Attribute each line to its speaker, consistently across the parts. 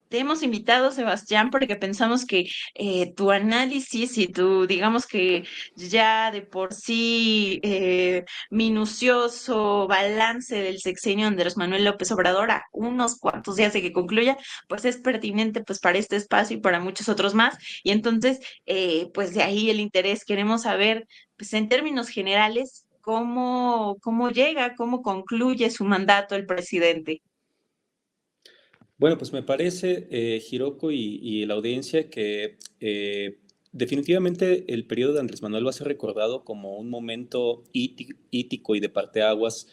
Speaker 1: Te hemos invitado, Sebastián, porque pensamos que tu análisis y tu, digamos que ya de por sí minucioso balance del sexenio de Andrés Manuel López Obrador a unos cuantos días de que concluya, pues es pertinente pues para este espacio y para muchos otros más. Y entonces, pues de ahí el interés. Queremos saber, pues en términos generales, cómo llega, cómo concluye su mandato el presidente.
Speaker 2: Bueno, pues me parece, Hiroko y la audiencia, que definitivamente el periodo de Andrés Manuel va a ser recordado como un momento ítico y de parteaguas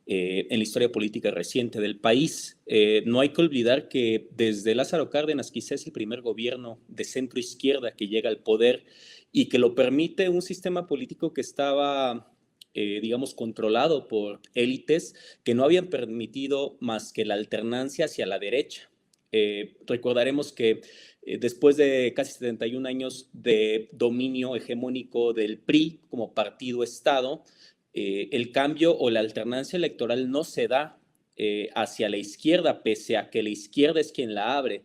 Speaker 2: en la historia política reciente del país. No hay que olvidar que desde Lázaro Cárdenas quizás es el primer gobierno de centro izquierda que llega al poder y que lo permite un sistema político que estaba digamos, controlado por élites que no habían permitido más que la alternancia hacia la derecha. Recordaremos que después de casi 71 años de dominio hegemónico del PRI como partido-estado, el cambio o la alternancia electoral no se da hacia la izquierda, pese a que la izquierda es quien la abre.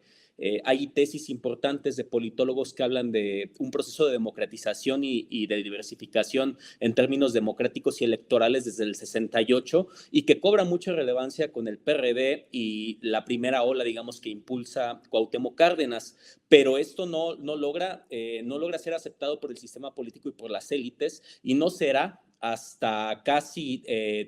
Speaker 2: Hay tesis importantes de politólogos que hablan de un proceso de democratización y de diversificación en términos democráticos y electorales desde el 68 y que cobra mucha relevancia con el PRD y la primera ola, digamos, que impulsa Cuauhtémoc Cárdenas. Pero esto no logra ser aceptado por el sistema político y por las élites y no será hasta casi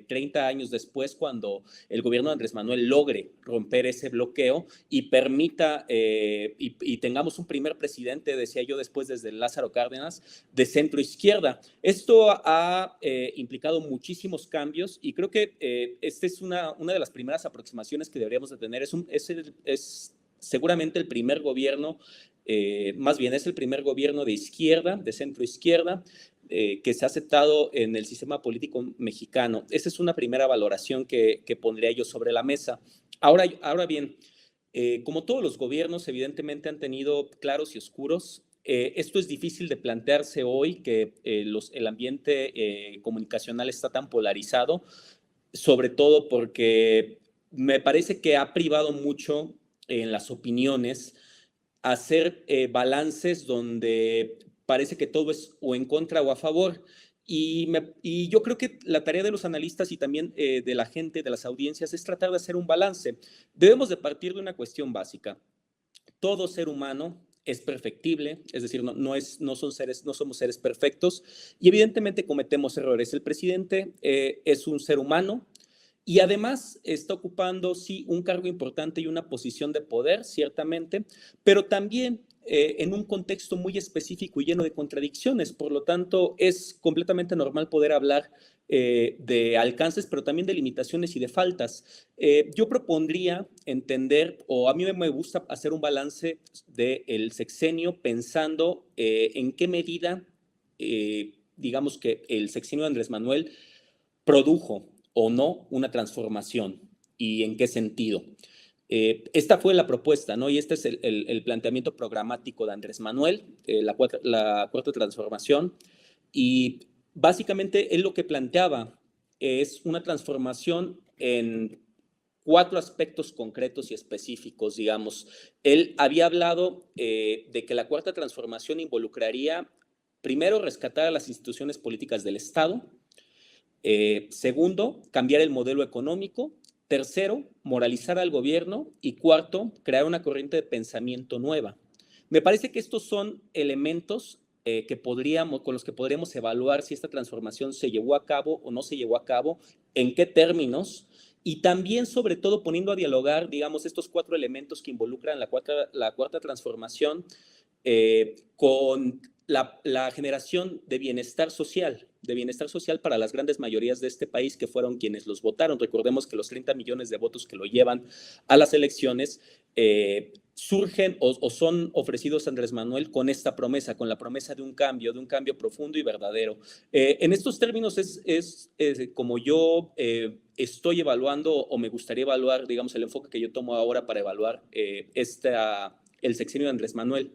Speaker 2: 30 años después cuando el gobierno de Andrés Manuel logre romper ese bloqueo y permita y tengamos un primer presidente, decía yo después desde Lázaro Cárdenas, de centro izquierda. Esto ha implicado muchísimos cambios y creo que esta es una de las primeras aproximaciones que deberíamos de tener. Es seguramente el primer gobierno, más bien es el primer gobierno de izquierda, de centro izquierda, que se ha aceptado en el sistema político mexicano. Esa es una primera valoración que pondría yo sobre la mesa. Ahora bien, como todos los gobiernos evidentemente han tenido claros y oscuros, esto es difícil de plantearse hoy que el ambiente comunicacional está tan polarizado, sobre todo porque me parece que ha privado mucho en las opiniones hacer balances donde parece que todo es o en contra o a favor. Y yo creo que la tarea de los analistas y también de la gente, de las audiencias, es tratar de hacer un balance. Debemos de partir de una cuestión básica. Todo ser humano es perfectible, es decir, no somos seres perfectos y evidentemente cometemos errores. El presidente es un ser humano y además está ocupando, sí, un cargo importante y una posición de poder, ciertamente, pero también en un contexto muy específico y lleno de contradicciones. Por lo tanto, es completamente normal poder hablar de alcances, pero también de limitaciones y de faltas. Yo propondría entender, o a mí me gusta hacer un balance del sexenio pensando en qué medida, digamos que el sexenio de Andrés Manuel produjo o no una transformación y en qué sentido. Esta fue la propuesta, ¿no? Y este es el planteamiento programático de Andrés Manuel, la cuarta transformación. Y básicamente él lo que planteaba es una transformación en cuatro aspectos concretos y específicos, digamos. Él había hablado de que la cuarta transformación involucraría, primero, rescatar a las instituciones políticas del Estado, segundo, cambiar el modelo económico. Tercero, moralizar al gobierno. Y cuarto, crear una corriente de pensamiento nueva. Me parece que estos son elementos con los que podríamos evaluar si esta transformación se llevó a cabo o no se llevó a cabo, en qué términos, y también, sobre todo, poniendo a dialogar, digamos, estos cuatro elementos que involucran la cuarta transformación con la generación de bienestar social para las grandes mayorías de este país que fueron quienes los votaron. Recordemos que los 30 millones de votos que lo llevan a las elecciones surgen o son ofrecidos a Andrés Manuel con esta promesa, con la promesa de un cambio profundo y verdadero. En estos términos es como yo estoy evaluando o me gustaría evaluar, digamos, el enfoque que yo tomo ahora para evaluar el sexenio de Andrés Manuel.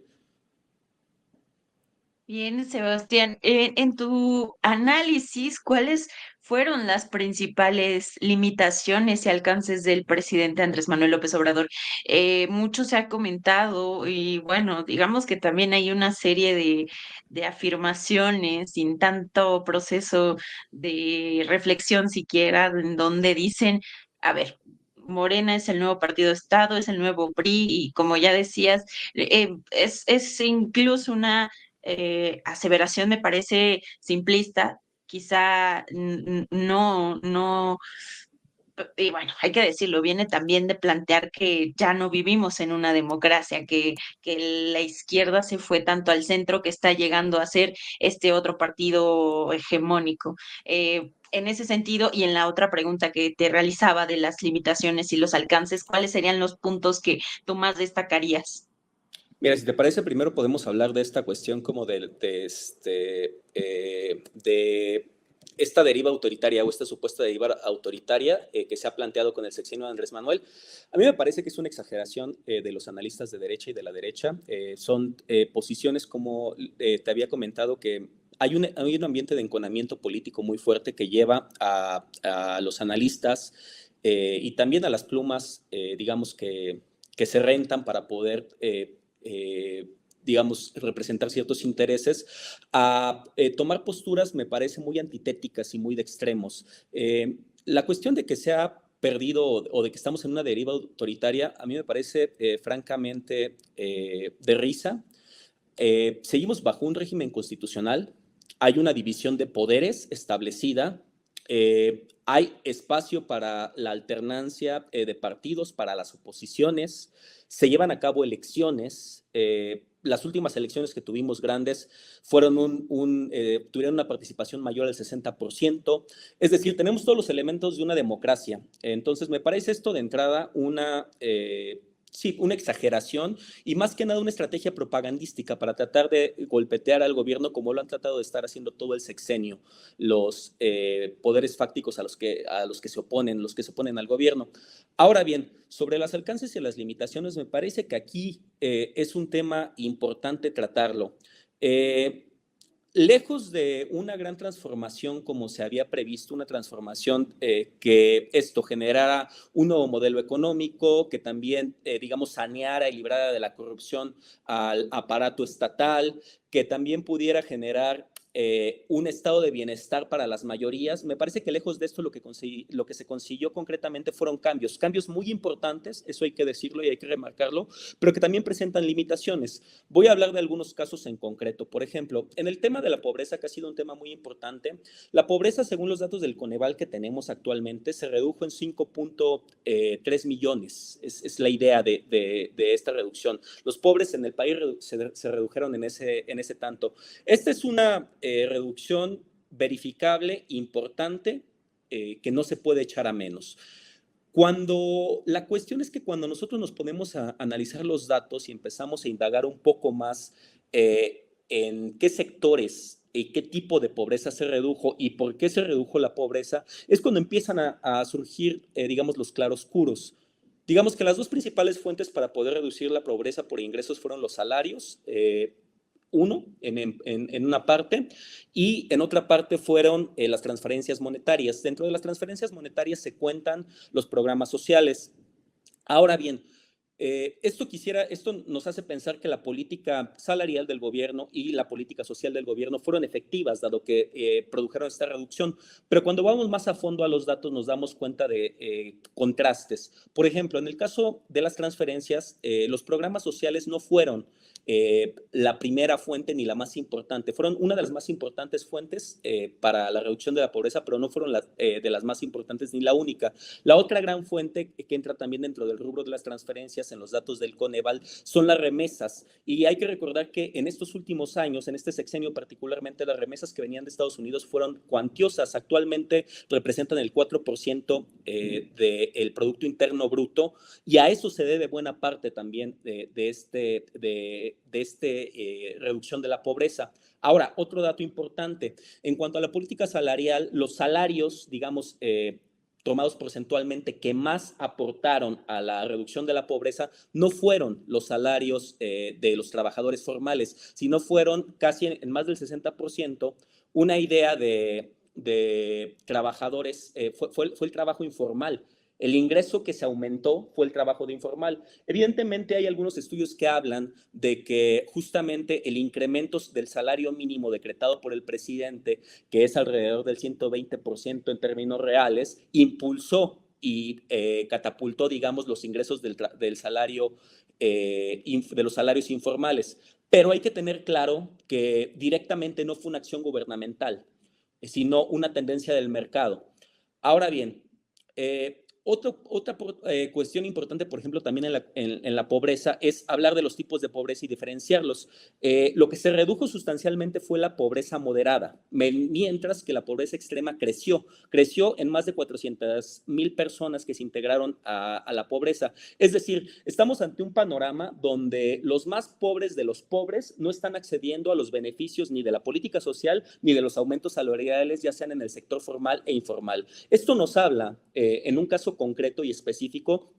Speaker 1: Bien, Sebastián, en tu análisis, ¿cuáles fueron las principales limitaciones y alcances del presidente Andrés Manuel López Obrador? Mucho se ha comentado y bueno, digamos que también hay una serie de afirmaciones sin tanto proceso de reflexión siquiera, en donde dicen, a ver, Morena es el nuevo partido de Estado, es el nuevo PRI y como ya decías, es incluso una aseveración me parece simplista, quizá no, y bueno, hay que decirlo, viene también de plantear que ya no vivimos en una democracia, que la izquierda se fue tanto al centro que está llegando a ser este otro partido hegemónico. En ese sentido, y en la otra pregunta que te realizaba de las limitaciones y los alcances, ¿cuáles serían los puntos que tú más destacarías?
Speaker 2: Mira, si te parece, primero podemos hablar de esta cuestión como de esta deriva autoritaria o esta supuesta deriva autoritaria que se ha planteado con el sexenio de Andrés Manuel. A mí me parece que es una exageración de los analistas de derecha y de la derecha. Son posiciones como te había comentado que hay un ambiente de enconamiento político muy fuerte que lleva a los analistas y también a las plumas, digamos que se rentan para poder digamos, representar ciertos intereses, a tomar posturas me parece muy antitéticas y muy de extremos. La cuestión de que se ha perdido o de que estamos en una deriva autoritaria, a mí me parece francamente de risa. Seguimos bajo un régimen constitucional, hay una división de poderes establecida, hay espacio para la alternancia de partidos, para las oposiciones, se llevan a cabo elecciones. Las últimas elecciones que tuvimos grandes fueron tuvieron una participación mayor al 60%. Es decir, tenemos todos los elementos de una democracia. Entonces, me parece esto de entrada sí, una exageración y más que nada una estrategia propagandística para tratar de golpetear al gobierno como lo han tratado de estar haciendo todo el sexenio, los poderes fácticos a los que se oponen, los que se oponen al gobierno. Ahora bien, sobre los alcances y las limitaciones, me parece que aquí es un tema importante tratarlo. Eh, Lejos de una gran transformación como se había previsto, una transformación que esto generara un nuevo modelo económico, que también, digamos, saneara y librara de la corrupción al aparato estatal, que también pudiera generar un estado de bienestar para las mayorías. Me parece que lejos de esto lo que se consiguió concretamente fueron cambios muy importantes, eso hay que decirlo y hay que remarcarlo, pero que también presentan limitaciones. Voy a hablar de algunos casos en concreto. Por ejemplo, en el tema de la pobreza, que ha sido un tema muy importante, la pobreza, según los datos del Coneval que tenemos actualmente, se redujo en 5.3 millones. Es la idea de esta reducción. Los pobres en el país se redujeron en ese tanto. Esta es una reducción verificable, importante, que no se puede echar a menos. La cuestión es que cuando nosotros nos ponemos a analizar los datos y empezamos a indagar un poco más en qué sectores y qué tipo de pobreza se redujo y por qué se redujo la pobreza, es cuando empiezan a surgir, digamos, los claroscuros. Digamos que las dos principales fuentes para poder reducir la pobreza por ingresos fueron los salarios, uno en una parte, y en otra parte fueron las transferencias monetarias. Dentro de las transferencias monetarias se cuentan los programas sociales. Ahora bien, esto nos hace pensar que la política salarial del gobierno y la política social del gobierno fueron efectivas, dado que produjeron esta reducción. Pero cuando vamos más a fondo a los datos, nos damos cuenta de contrastes. Por ejemplo, en el caso de las transferencias, los programas sociales no fueron la primera fuente ni la más importante. Fueron una de las más importantes fuentes para la reducción de la pobreza, pero no fueron de las más importantes ni la única. La otra gran fuente que entra también dentro del rubro de las transferencias en los datos del Coneval son las remesas. Y hay que recordar que en estos últimos años, en este sexenio particularmente, las remesas que venían de Estados Unidos fueron cuantiosas. Actualmente representan el 4% del Producto Interno Bruto y a eso se debe buena parte también de reducción de la pobreza. Ahora, otro dato importante, en cuanto a la política salarial, los salarios, digamos, tomados porcentualmente, que más aportaron a la reducción de la pobreza no fueron los salarios de los trabajadores formales, sino fueron casi en más del 60% una idea de trabajadores, fue el trabajo informal. El ingreso que se aumentó fue el trabajo de informal. Evidentemente hay algunos estudios que hablan de que justamente el incremento del salario mínimo decretado por el presidente, que es alrededor del 120% en términos reales, impulsó y catapultó, digamos, los ingresos del salario, de los salarios informales. Pero hay que tener claro que directamente no fue una acción gubernamental, sino una tendencia del mercado. Ahora bien, otra cuestión importante, por ejemplo, también en la pobreza, es hablar de los tipos de pobreza y diferenciarlos. Lo que se redujo sustancialmente fue la pobreza moderada, mientras que la pobreza extrema creció en más de 400,000 personas que se integraron a la pobreza. Es decir, estamos ante un panorama donde los más pobres de los pobres no están accediendo a los beneficios ni de la política social ni de los aumentos salariales, ya sean en el sector formal e informal. Esto nos habla, en un caso concreto y específico,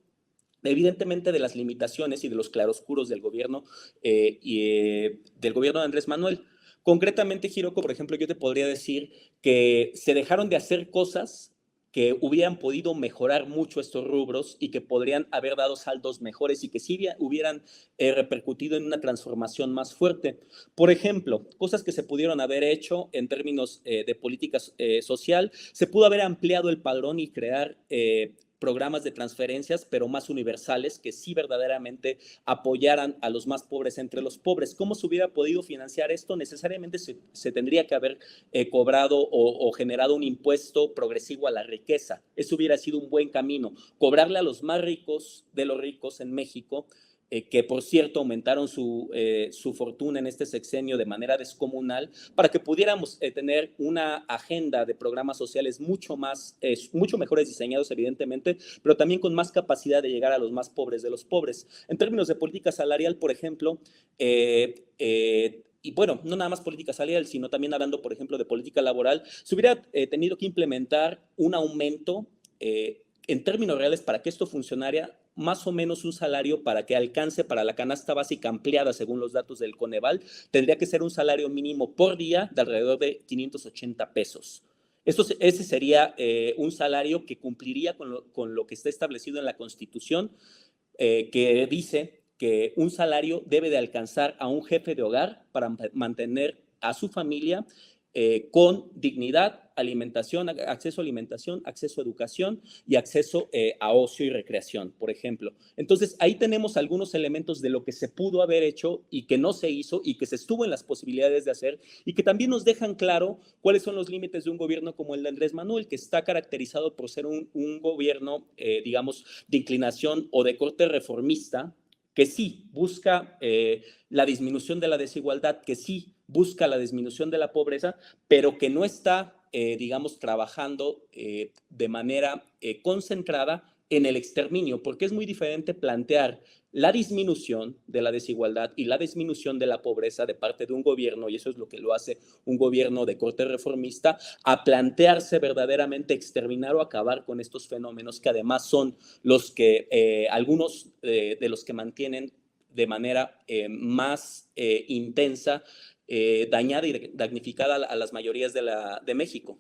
Speaker 2: evidentemente de las limitaciones y de los claroscuros del gobierno del gobierno de Andrés Manuel. Concretamente, Hiroko, por ejemplo, yo te podría decir que se dejaron de hacer cosas que hubieran podido mejorar mucho estos rubros y que podrían haber dado saldos mejores y que sí hubieran repercutido en una transformación más fuerte. Por ejemplo, cosas que se pudieron haber hecho en términos de política social, se pudo haber ampliado el padrón y crear programas de transferencias, pero más universales, que sí verdaderamente apoyaran a los más pobres entre los pobres. ¿Cómo se hubiera podido financiar esto? Necesariamente se tendría que haber cobrado o generado un impuesto progresivo a la riqueza. Eso hubiera sido un buen camino. Cobrarle a los más ricos de los ricos en México, que por cierto aumentaron su fortuna en este sexenio de manera descomunal, para que pudiéramos tener una agenda de programas sociales mucho mejores diseñados, evidentemente, pero también con más capacidad de llegar a los más pobres de los pobres. En términos de política salarial, por ejemplo, y bueno, no nada más política salarial, sino también hablando, por ejemplo, de política laboral, se hubiera tenido que implementar un aumento en términos reales para que esto funcionara, más o menos un salario para que alcance para la canasta básica ampliada, según los datos del Coneval, tendría que ser un salario mínimo por día de alrededor de 580 pesos. Ese sería un salario que cumpliría con lo que está establecido en la Constitución, que dice que un salario debe de alcanzar a un jefe de hogar para mantener a su familia con dignidad, acceso a alimentación, acceso a educación y acceso a ocio y recreación, por ejemplo. Entonces, ahí tenemos algunos elementos de lo que se pudo haber hecho y que no se hizo y que se estuvo en las posibilidades de hacer y que también nos dejan claro cuáles son los límites de un gobierno como el de Andrés Manuel, que está caracterizado por ser un gobierno, digamos, de inclinación o de corte reformista, que sí busca la disminución de la desigualdad, que sí busca la disminución de la pobreza, pero que no está, digamos, trabajando de manera concentrada en el exterminio, porque es muy diferente plantear la disminución de la desigualdad y la disminución de la pobreza de parte de un gobierno, y eso es lo que lo hace un gobierno de corte reformista, a plantearse verdaderamente exterminar o acabar con estos fenómenos que además son los que algunos de los que mantienen de manera más intensa, dañada y damnificada a las mayorías de México.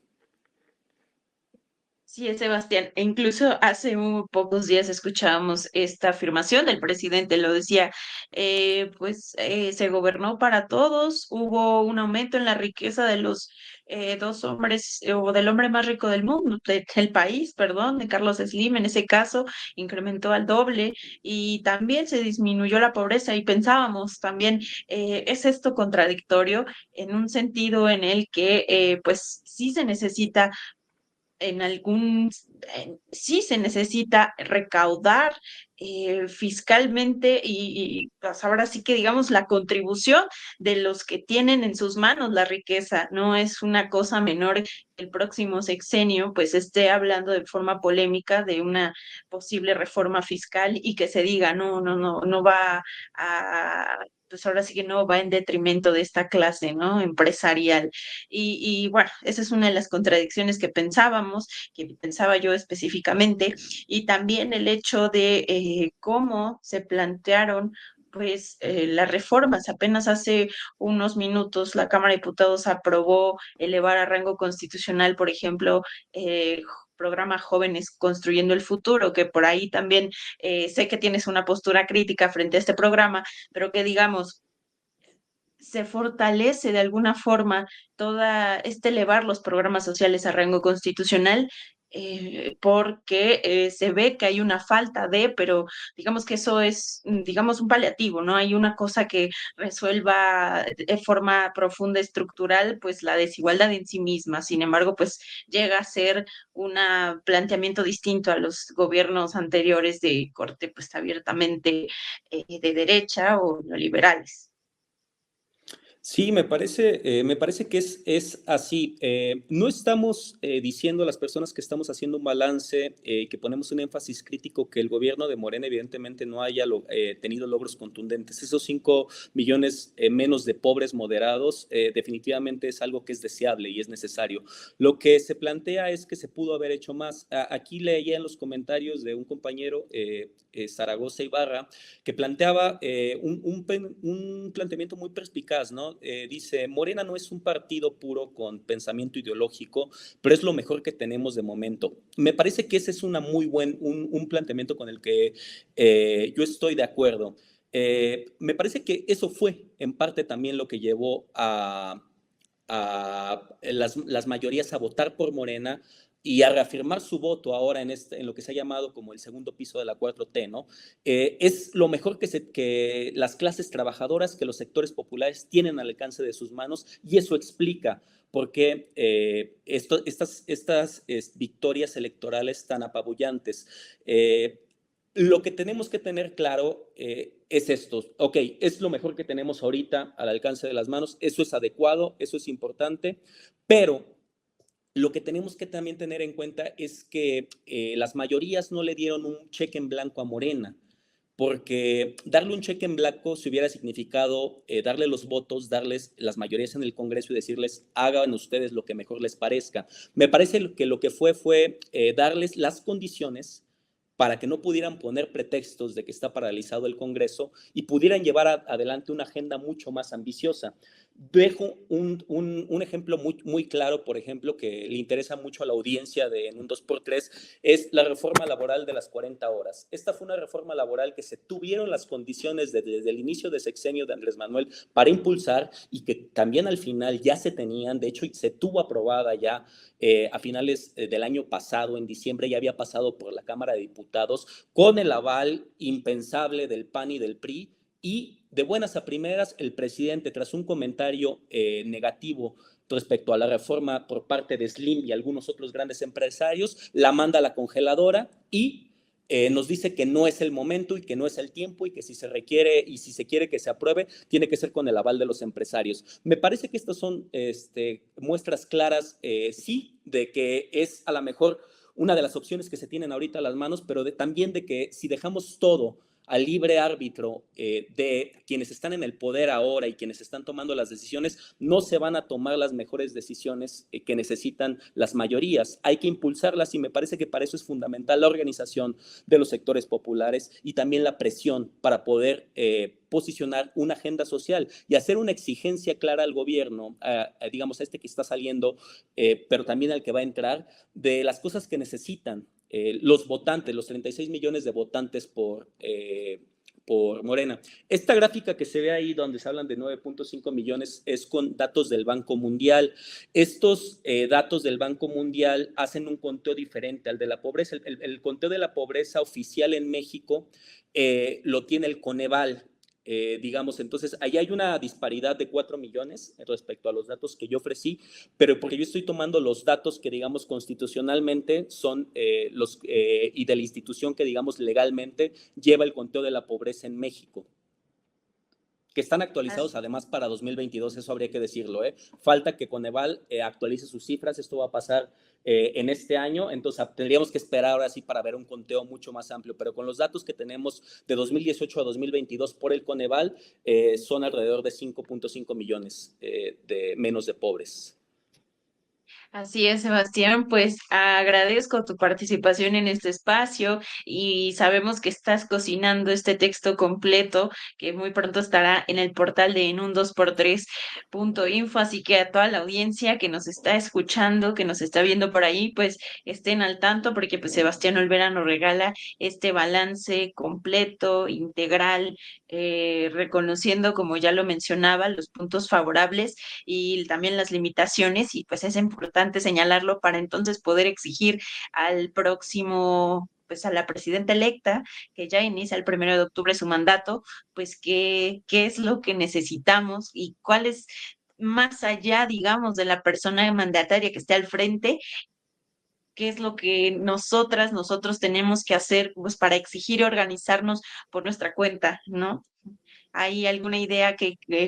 Speaker 1: Sí, es Sebastián. E incluso hace pocos días escuchábamos esta afirmación del presidente, lo decía, se gobernó para todos, hubo un aumento en la riqueza de los dos hombres, o del hombre más rico del mundo, del país, perdón, de Carlos Slim, en ese caso, incrementó al doble y también se disminuyó la pobreza y pensábamos también, ¿es esto contradictorio en un sentido en el que, pues sí se necesita en sí se necesita recaudar fiscalmente pues ahora sí que digamos la contribución de los que tienen en sus manos la riqueza? No es una cosa menor que el próximo sexenio pues esté hablando de forma polémica de una posible reforma fiscal y que se diga no va a pues ahora sí que no va en detrimento de esta clase, ¿no? Empresarial. Y bueno, esa es una de las contradicciones que pensaba yo desarrollo específicamente, y también el hecho de cómo se plantearon pues las reformas. Apenas hace unos minutos la Cámara de Diputados aprobó elevar a rango constitucional, por ejemplo, programa Jóvenes Construyendo el Futuro, que por ahí también sé que tienes una postura crítica frente a este programa, pero que digamos, se fortalece de alguna forma toda este elevar los programas sociales a rango constitucional, porque se ve que hay una falta de, pero digamos que eso es, digamos, un paliativo, ¿no? Hay una cosa que resuelva de forma profunda, estructural, pues la desigualdad en sí misma. Sin embargo, pues llega a ser un planteamiento distinto a los gobiernos anteriores de corte, pues abiertamente de derecha o neoliberales.
Speaker 2: Sí, me parece que es así. No estamos diciendo a las personas que estamos haciendo un balance, que ponemos un énfasis crítico, que el gobierno de Morena evidentemente no haya tenido logros contundentes. Esos 5 millones menos de pobres moderados definitivamente es algo que es deseable y es necesario. Lo que se plantea es que se pudo haber hecho más. Aquí leía en los comentarios de un compañero, Zaragoza Ibarra, que planteaba un planteamiento muy perspicaz, ¿no? Dice, Morena no es un partido puro con pensamiento ideológico, pero es lo mejor que tenemos de momento. Me parece que ese es un planteamiento con el que yo estoy de acuerdo. Me parece que eso fue en parte también lo que llevó a las mayorías a votar por Morena y a reafirmar su voto ahora en lo que se ha llamado como el segundo piso de la 4T, ¿no? Es lo mejor que las clases trabajadoras, que los sectores populares tienen al alcance de sus manos, y eso explica por qué estas victorias electorales tan apabullantes. Lo que tenemos que tener claro es esto. Ok, es lo mejor que tenemos ahorita al alcance de las manos, eso es adecuado, eso es importante, pero lo que tenemos que también tener en cuenta es que las mayorías no le dieron un cheque en blanco a Morena, porque darle un cheque en blanco se hubiera significado darle los votos, darles las mayorías en el Congreso y decirles, hagan ustedes lo que mejor les parezca. Me parece que lo que fue darles las condiciones para que no pudieran poner pretextos de que está paralizado el Congreso y pudieran llevar adelante una agenda mucho más ambiciosa. Dejo un ejemplo muy claro, por ejemplo, que le interesa mucho a la audiencia en un 2x3, es la reforma laboral de las 40 horas. Esta fue una reforma laboral que se tuvieron las condiciones desde el inicio de sexenio de Andrés Manuel para impulsar, y que también al final ya se tenían, de hecho se tuvo aprobada ya a finales del año pasado, en diciembre, ya había pasado por la Cámara de Diputados con el aval impensable del PAN y del PRI, y de buenas a primeras el presidente, tras un comentario negativo respecto a la reforma por parte de Slim y algunos otros grandes empresarios, la manda a la congeladora y nos dice que no es el momento y que no es el tiempo, y que si se requiere y si se quiere que se apruebe, tiene que ser con el aval de los empresarios. Me parece que estas son muestras claras, sí, de que es a lo mejor una de las opciones que se tienen ahorita a las manos, pero también de que si dejamos todo al libre árbitro de quienes están en el poder ahora y quienes están tomando las decisiones, no se van a tomar las mejores decisiones que necesitan las mayorías. Hay que impulsarlas, y me parece que para eso es fundamental la organización de los sectores populares y también la presión para poder posicionar una agenda social y hacer una exigencia clara al gobierno, digamos a este que está saliendo, pero también al que va a entrar, de las cosas que necesitan los votantes, los 36 millones de votantes por Morena. Esta gráfica que se ve ahí, donde se hablan de 9.5 millones, es con datos del Banco Mundial. Estos datos del Banco Mundial hacen un conteo diferente al de la pobreza. El conteo de la pobreza oficial en México lo tiene el Coneval. Digamos, entonces ahí hay una disparidad de 4 millones respecto a los datos que yo ofrecí, pero porque yo estoy tomando los datos que, digamos, constitucionalmente son y de la institución que, digamos, legalmente lleva el conteo de la pobreza en México, que están actualizados además para 2022, eso habría que decirlo, ¿eh? Falta que Coneval actualice sus cifras, esto va a pasar en este año, entonces tendríamos que esperar ahora sí para ver un conteo mucho más amplio, pero con los datos que tenemos de 2018 a 2022 por el Coneval, son alrededor de 5.5 millones de menos de pobres.
Speaker 1: Así es, Sebastián, pues agradezco tu participación en este espacio y sabemos que estás cocinando este texto completo que muy pronto estará en el portal de en un 2x3.info, así que a toda la audiencia que nos está escuchando, que nos está viendo por ahí, pues estén al tanto porque pues Sebastián Olvera nos regala este balance completo, integral, reconociendo, como ya lo mencionaba, los puntos favorables y también las limitaciones, y pues es importante señalarlo para entonces poder exigir al próximo, pues a la presidenta electa, que ya inicia el 1 de octubre su mandato, pues qué es lo que necesitamos y cuál es más allá, digamos, de la persona mandataria que esté al frente, qué es lo que nosotros tenemos que hacer pues para exigir y organizarnos por nuestra cuenta, ¿no? ¿Hay alguna idea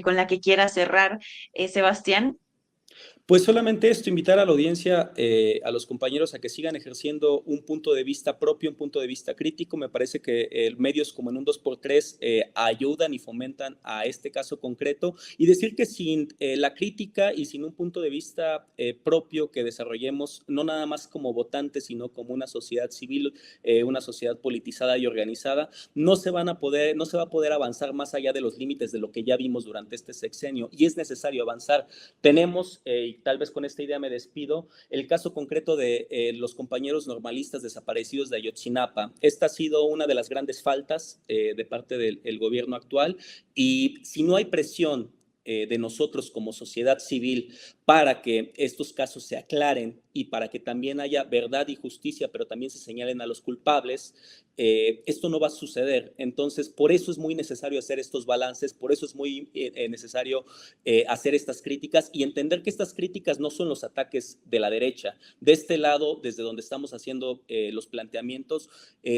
Speaker 1: con la que quiera cerrar, Sebastián?
Speaker 2: Pues solamente esto, invitar a la audiencia, a los compañeros a que sigan ejerciendo un punto de vista propio, un punto de vista crítico. Me parece que medios como en un 2x3 ayudan y fomentan a este caso concreto y decir que sin la crítica y sin un punto de vista propio que desarrollemos, no nada más como votantes, sino como una sociedad civil, una sociedad politizada y organizada, no se va a poder avanzar más allá de los límites de lo que ya vimos durante este sexenio y es necesario avanzar. Tenemos, y tal vez con esta idea me despido, el caso concreto de los compañeros normalistas desaparecidos de Ayotzinapa. Esta ha sido una de las grandes faltas de parte del gobierno actual y si no hay presión de nosotros como sociedad civil para que estos casos se aclaren y para que también haya verdad y justicia, pero también se señalen a los culpables, esto no va a suceder. Entonces, por eso es muy necesario hacer estos balances, por eso es muy necesario hacer estas críticas y entender que estas críticas no son los ataques de la derecha. De este lado, desde donde estamos haciendo los planteamientos,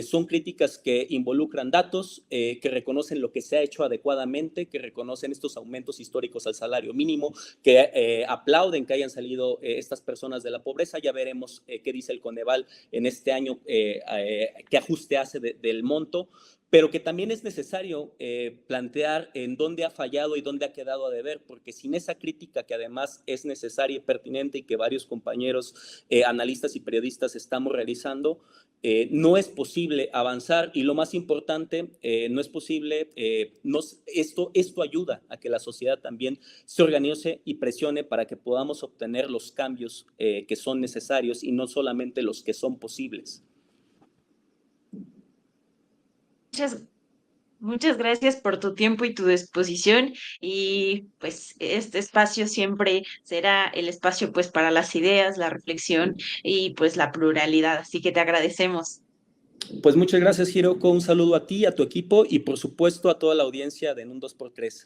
Speaker 2: son críticas que involucran datos, que reconocen lo que se ha hecho adecuadamente, que reconocen estos aumentos históricos al salario mínimo, que aplauden que hayan salido estas personas de la pobreza. Ya veremos qué dice el Coneval en este año, qué ajuste hace del monto, pero que también es necesario plantear en dónde ha fallado y dónde ha quedado a deber, porque sin esa crítica que además es necesaria y pertinente y que varios compañeros analistas y periodistas estamos realizando, no es posible avanzar y lo más importante, no es posible, esto ayuda a que la sociedad también se organice y presione para que podamos obtener los cambios que son necesarios y no solamente los que son posibles.
Speaker 1: Muchas, muchas gracias por tu tiempo y tu disposición y pues este espacio siempre será el espacio pues para las ideas, la reflexión y pues la pluralidad. Así que te agradecemos.
Speaker 2: Pues muchas gracias, Hiroko. Un saludo a ti, a tu equipo y por supuesto a toda la audiencia de En un 2x3.